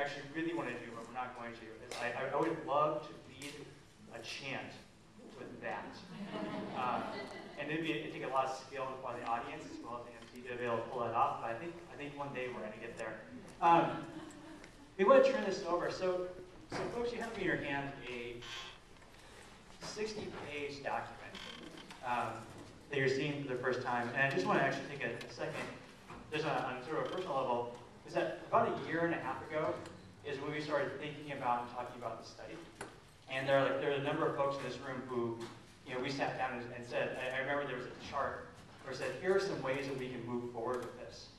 actually really want to do, but we're not going to, is I would love to lead a chant with that. And it'd take a lot of skill by the audience as well as the MC to be able to pull that off, but I think one day we're going to get there. We want to turn this over. So folks, you have in your hand a 60-page document that you're seeing for the first time. And I just want to actually take a second, just on sort of a personal level, is that about a year and a half ago is when we started thinking about and talking about the study. And there are a number of folks in this room who, we sat down and said, I remember there was a chart where it said, here are some ways that we can move forward with this.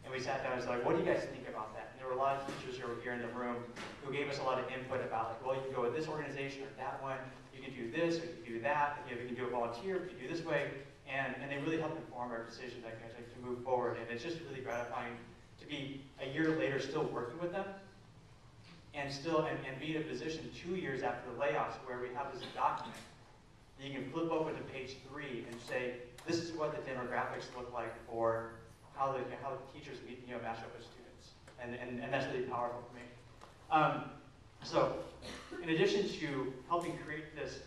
And we sat down and said, like, what do you guys think about that? And there were a lot of teachers who were here in the room who gave us a lot of input about, like, well, you can go with this organization or that one, you can do this or you can do that, you can do a volunteer, you can do this way, and they really helped inform our decision to move forward. And it's just really gratifying to be a year later still working with them and be in a position 2 years after the layoffs where we have this document that you can flip open to page 3 and say, this is what the demographics look like for how the teachers match up with students, and that's really powerful for me. So, in addition to helping create this,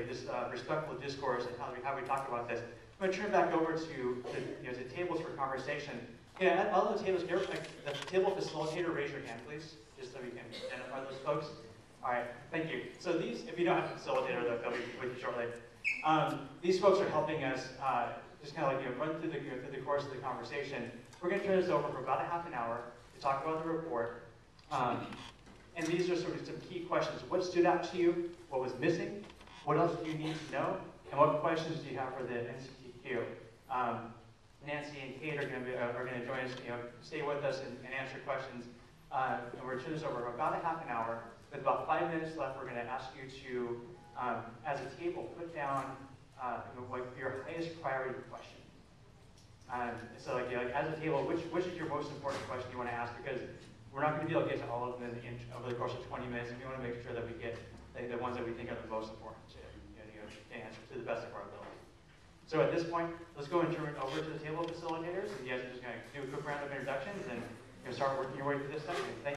this respectful discourse and how we talk about this, I'm going to turn it back over to the tables for conversation. Yeah, all the tables, the table facilitator, raise your hand, please, just so we can identify those folks. All right, thank you. So these, if you don't have a facilitator, they'll be with you shortly. These folks are helping us just kind of run through the course of the conversation. We're going to turn this over for about a half an hour to talk about the report. And these are sort of some key questions. What stood out to you? What was missing? What else do you need to know? And what questions do you have for the NCTQ? Nancy and Kate are going to join us, stay with us and answer questions. And we're going to turn this over for about a half an hour. With about 5 minutes left, we're going to ask you to, as a table, put down your highest priority question. So as a table, which is your most important question you want to ask? Because we're not going to be able to get to all of them over the course of 20 minutes, and we want to make sure that we get the ones that we think are the most important to answer to the best of our ability. So at this point, let's go and turn it over to the table facilitators, and you guys are just going to do a quick round of introductions and start working your way through this section. Thank you.